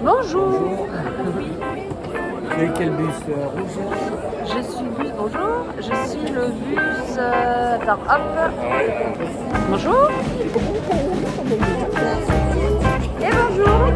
Bonjour. Et quel bus rouge? Je suis bus. Bonjour. Je suis le bus. Attends, hop. Bonjour. Et bonjour.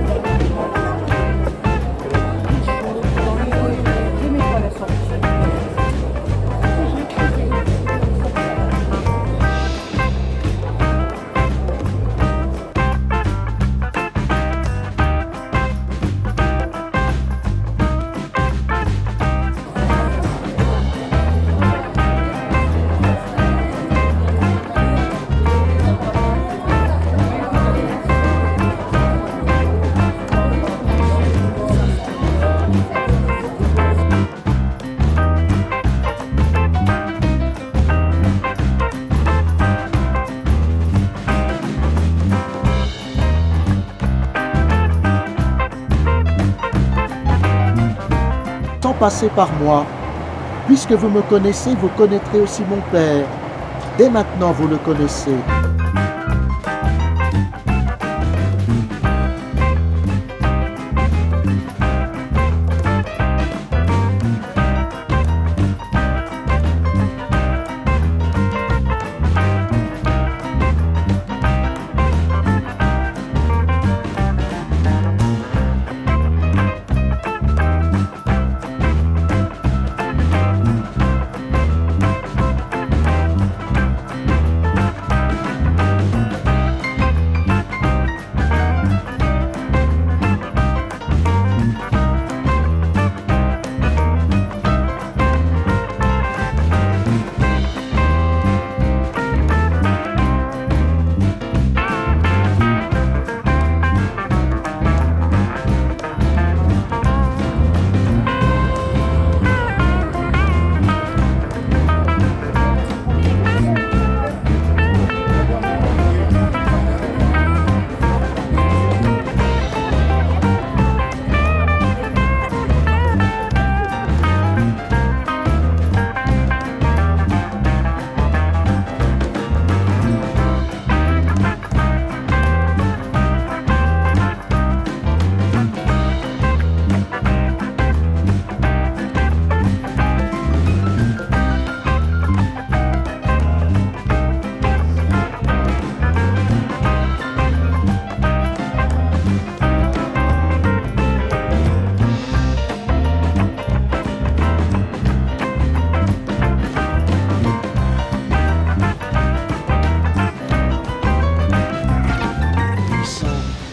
Sans passer par moi. Puisque vous me connaissez, vous connaîtrez aussi mon Père. Dès maintenant, vous le connaissez.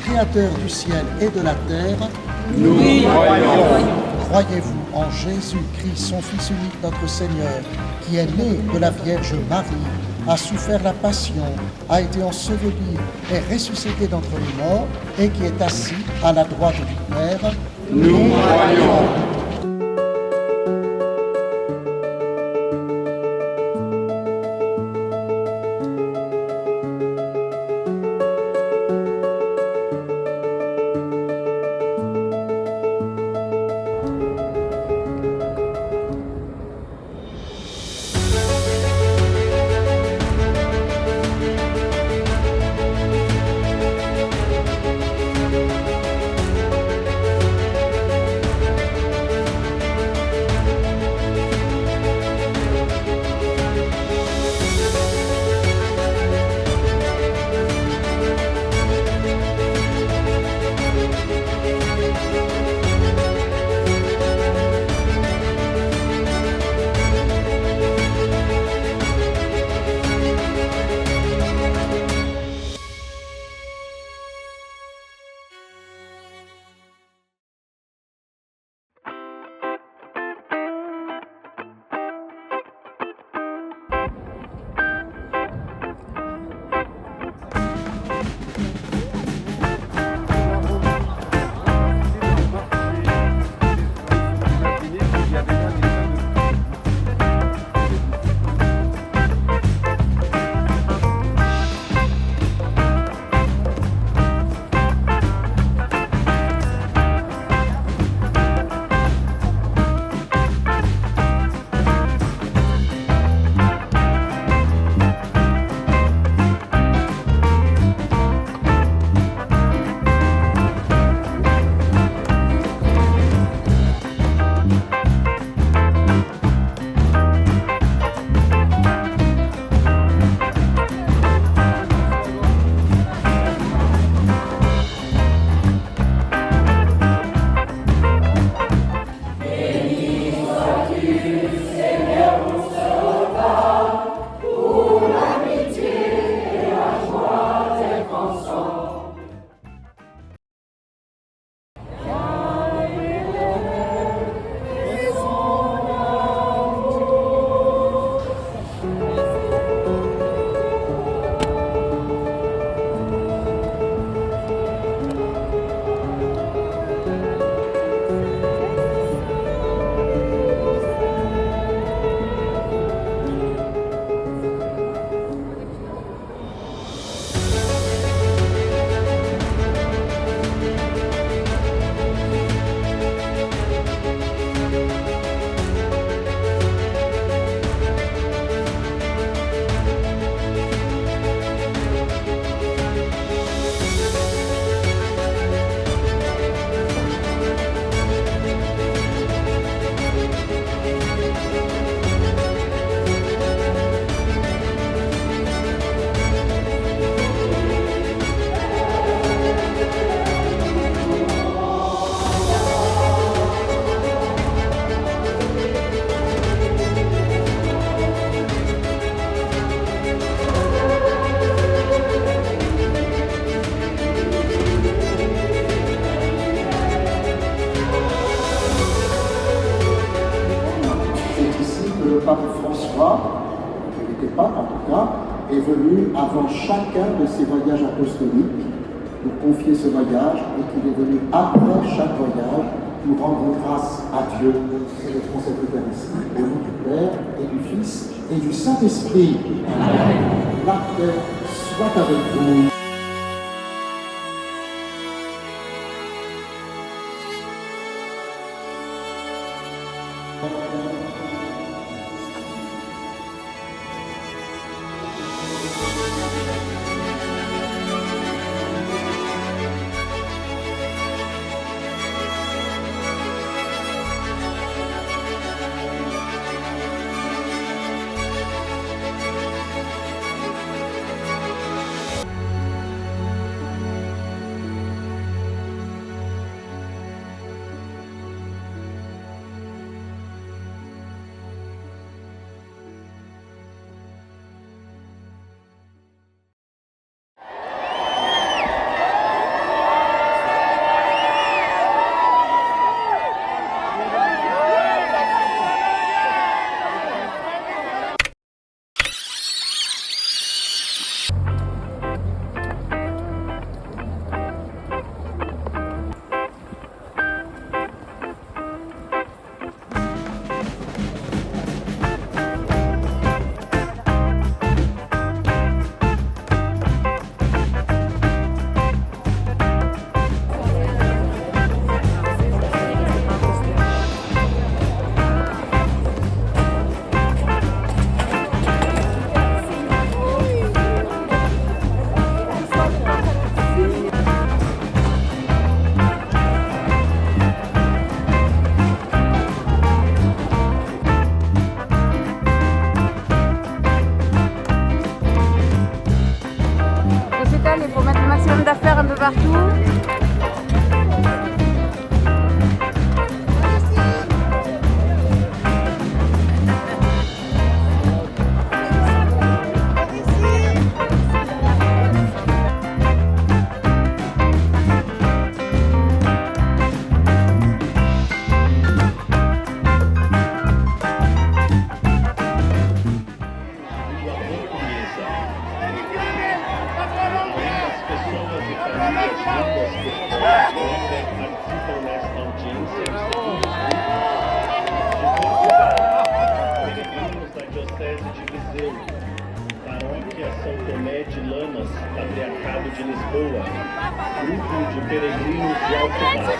Créateur du ciel et de la terre, Nous croyons. croyez-vous en Jésus-Christ, son Fils unique, notre Seigneur, qui est né de la Vierge Marie, a souffert la passion, a été enseveli et ressuscité d'entre les morts, et qui est assis à la droite du Père? Nous croyons. François, qui n'était pas en tout cas, est venu avant chacun de ses voyages apostoliques pour confier ce voyage et qu'il est venu après chaque voyage pour rendre grâce à Dieu. C'est le concept eucharistique au nom du Père et du Fils et du Saint-Esprit. La paix soit avec vous. Il faut mettre le maximum d'affaires un peu partout. Participam nesta audiência peregrinos da Diocese de Viseu, Paróquia São Tomé de Lamas, Patriarcado de Lisboa, Grupo de Peregrinos de Alto Mar.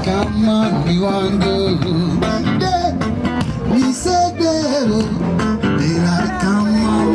kama ni wangu ni sedero dira kama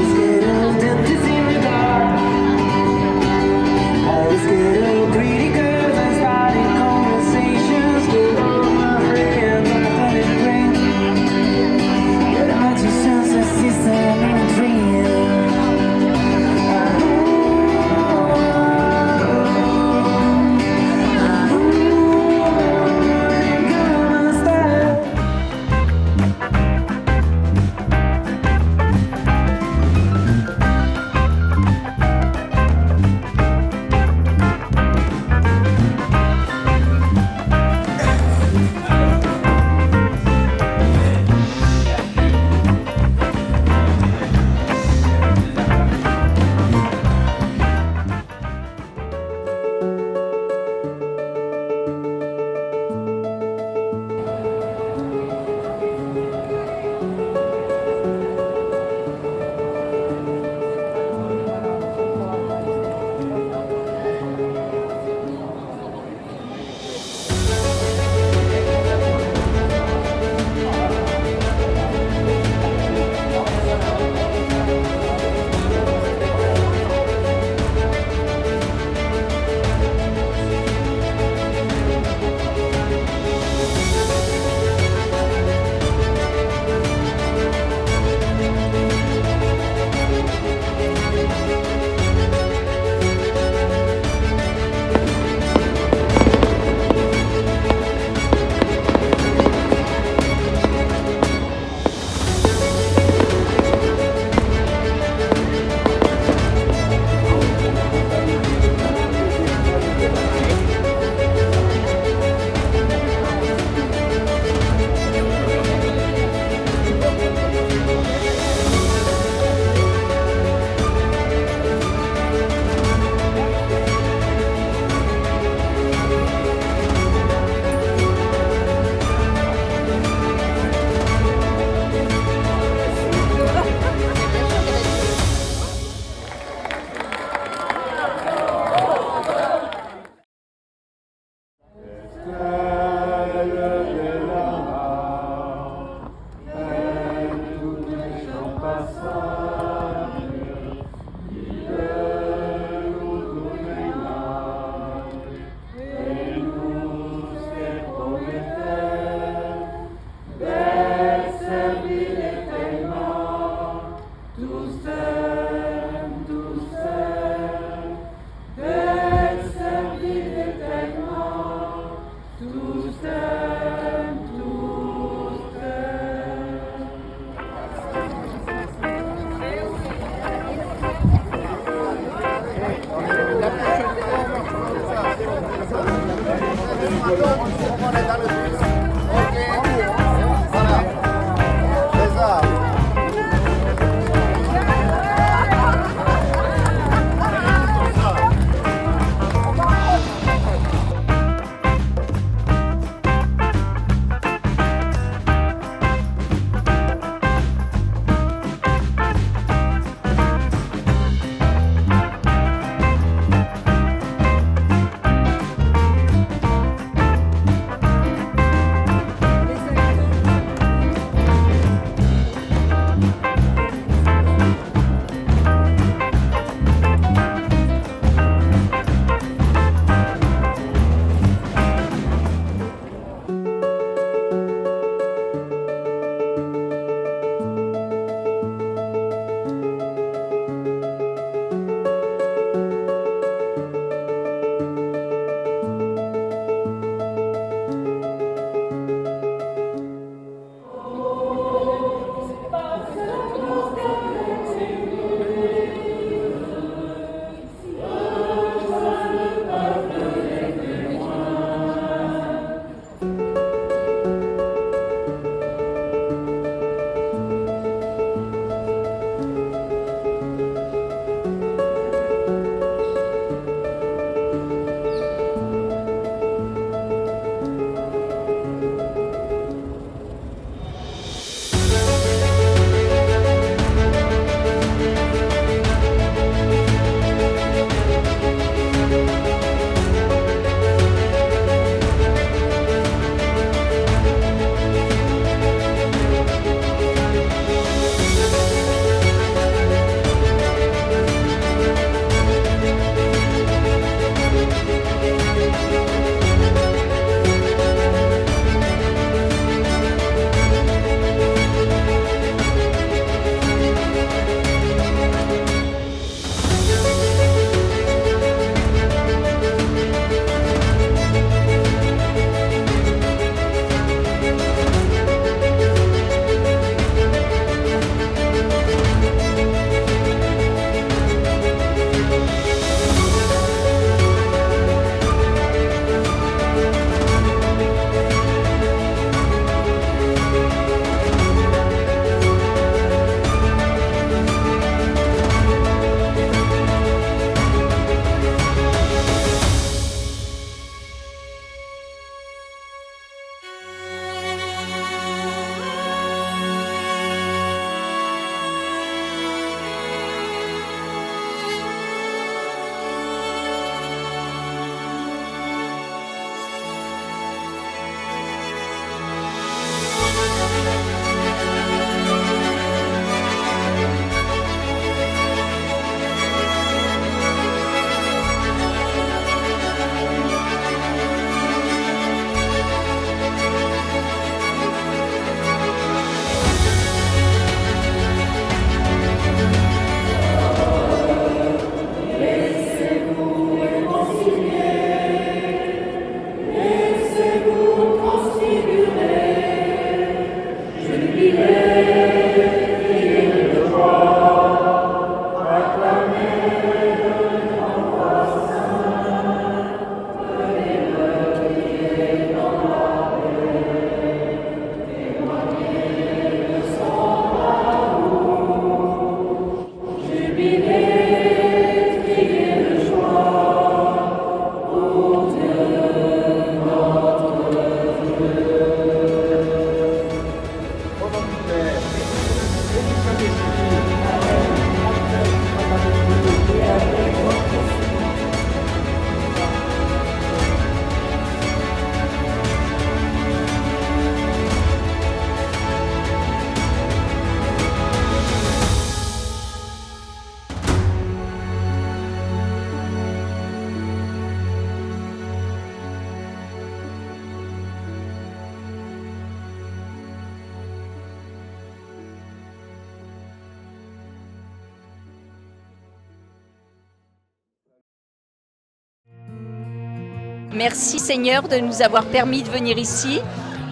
Merci Seigneur de nous avoir permis de venir ici.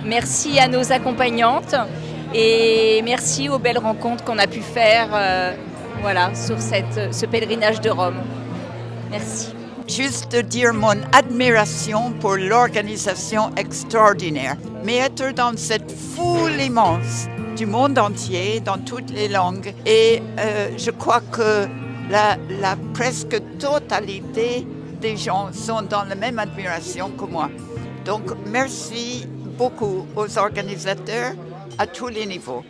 Merci à nos accompagnantes et merci aux belles rencontres qu'on a pu faire sur ce pèlerinage de Rome. Merci. Juste dire mon admiration pour l'organisation extraordinaire. Mais être dans cette foule immense du monde entier, dans toutes les langues, et je crois que la presque totalité des gens sont dans la même admiration que moi. Donc merci beaucoup aux organisateurs à tous les niveaux.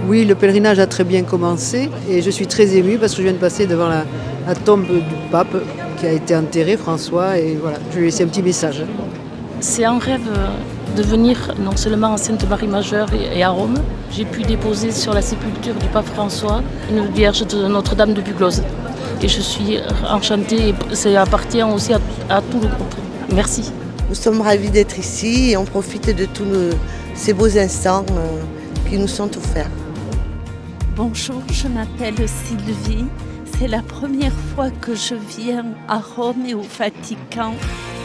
Oui, le pèlerinage a très bien commencé et je suis très émue parce que je viens de passer devant la tombe du pape qui a été enterré, François, et voilà, je lui ai laissé un petit message. C'est un rêve de venir non seulement à Sainte-Marie-Majeure et à Rome. J'ai pu déposer sur la sépulture du pape François une Vierge de Notre-Dame de Buglose. Et je suis enchantée et ça appartient aussi à tout le groupe. Merci. Nous sommes ravis d'être ici et on profite de tous ces beaux instants qui nous sont offerts. Bonjour, je m'appelle Sylvie. C'est la première fois que je viens à Rome et au Vatican.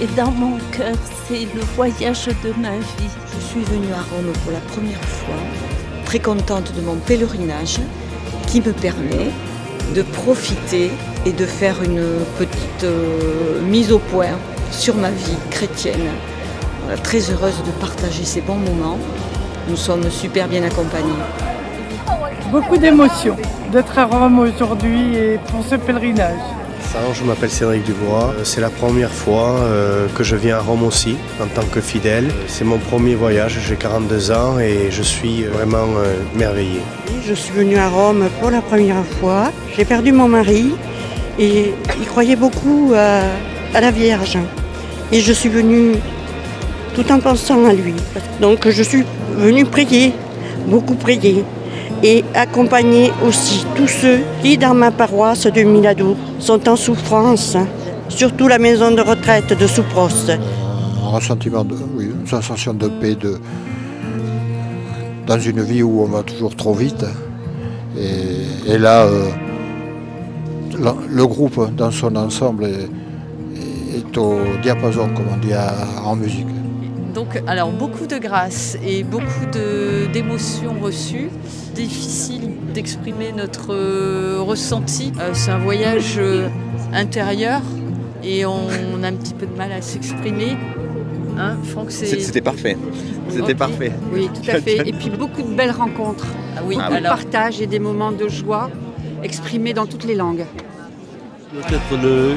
Et dans mon cœur, c'est le voyage de ma vie. Je suis venue à Rome pour la première fois, très contente de mon pèlerinage qui me permet de profiter et de faire une petite mise au point sur ma vie chrétienne. Voilà, très heureuse de partager ces bons moments. Nous sommes super bien accompagnés. Beaucoup d'émotions d'être à Rome aujourd'hui et pour ce pèlerinage. Je m'appelle Cédric Dubois. C'est la première fois que je viens à Rome aussi en tant que fidèle. C'est mon premier voyage, j'ai 42 ans et je suis vraiment merveillé. Je suis venue à Rome pour la première fois. J'ai perdu mon mari et il croyait beaucoup à la Vierge. Et je suis venue tout en pensant à lui. Donc je suis venue prier, beaucoup prier. Et accompagner aussi tous ceux qui, dans ma paroisse de Miladour, sont en souffrance, surtout la maison de retraite de Soupros. Un sentiment une sensation de paix dans une vie où on va toujours trop vite. Et là, le groupe dans son ensemble est au diapason, comme on dit en musique. Donc, alors beaucoup de grâce et beaucoup d'émotions reçues. Difficile d'exprimer notre ressenti. C'est un voyage intérieur et on a un petit peu de mal à s'exprimer. Hein, Franck, C'était parfait. C'était Okay. Parfait. Oui, tout à fait. Et puis beaucoup de belles rencontres. Beaucoup de partage et des moments de joie exprimés dans toutes les langues. Peut-être le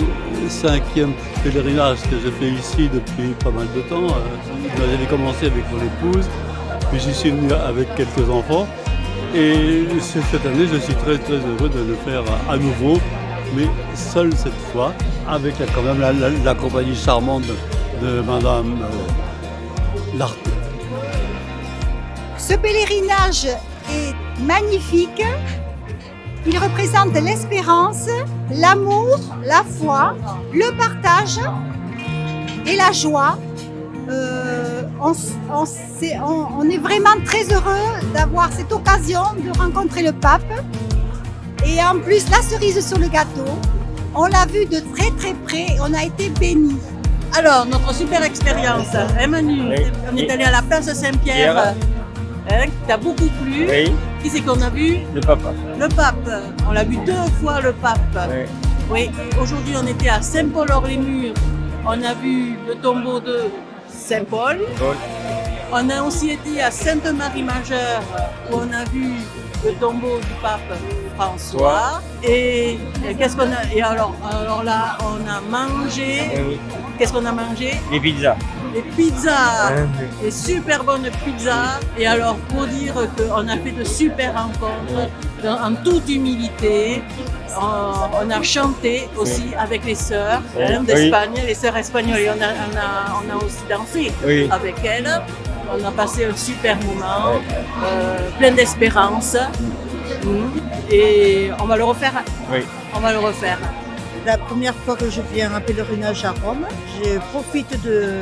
5e pèlerinage que je fais ici depuis pas mal de temps. J'avais commencé avec mon épouse, puis j'y suis venu avec quelques enfants. Et cette année, je suis très très heureux de le faire à nouveau, mais seul cette fois, avec quand même la compagnie charmante de Madame Larté. Ce pèlerinage est magnifique. Il représente l'espérance, l'amour, la foi, le partage et la joie. On est vraiment très heureux d'avoir cette occasion de rencontrer le pape. Et en plus, la cerise sur le gâteau, on l'a vu de très très près, on a été bénis. Alors, notre super expérience, Manu, on est allé à la place Saint-Pierre, qui t'a beaucoup plu. Oui. Qui c'est qu'on a vu? Le pape. Le pape. On l'a vu 2 fois, le pape. Oui. Oui. Aujourd'hui, on était à Saint-Paul-hors-les-Murs. On a vu le tombeau de Saint-Paul. Oui. On a aussi été à Sainte-Marie-Majeure, où on a vu le tombeau du pape François. Et qu'est-ce qu'on a? Et alors là, on a mangé. Qu'est-ce qu'on a mangé? Les pizzas. Les pizzas, des super bonnes pizzas. Et alors, pour dire qu'on a fait de super rencontres, en toute humilité, on a chanté aussi avec les sœurs d'Espagne, les sœurs espagnoles. Et on a aussi dansé avec elles. On a passé un super moment, plein d'espérance. Et on va le refaire. On va le refaire. La première fois que je viens en pèlerinage à Rome, je profite de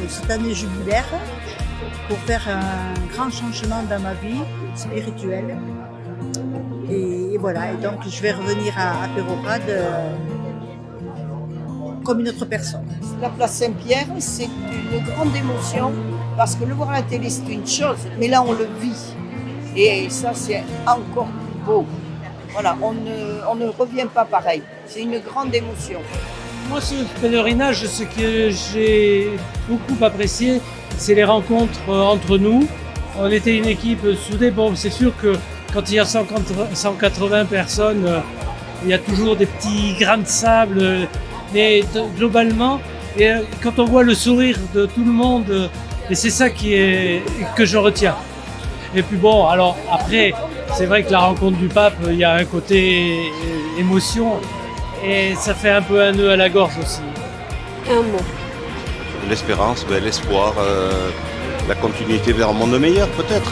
cette année jubilaire pour faire un grand changement dans ma vie spirituelle. Et voilà, et donc je vais revenir à Pérorade comme une autre personne. La place Saint-Pierre, c'est une grande émotion parce que le voir à la télé, c'est une chose, mais là on le vit. Et ça, c'est encore plus beau. Voilà, on ne revient pas pareil. C'est une grande émotion. Moi, ce pèlerinage, ce que j'ai beaucoup apprécié, c'est les rencontres entre nous. On était une équipe soudée. Bon, c'est sûr que quand il y a 180 personnes, il y a toujours des petits grains de sable. Mais globalement, et quand on voit le sourire de tout le monde, et c'est ça que je retiens. Et puis bon, alors après, c'est vrai que la rencontre du pape, il y a un côté émotion et ça fait un peu un nœud à la gorge aussi. Un mot. L'espérance, l'espoir, la continuité vers un monde meilleur peut-être.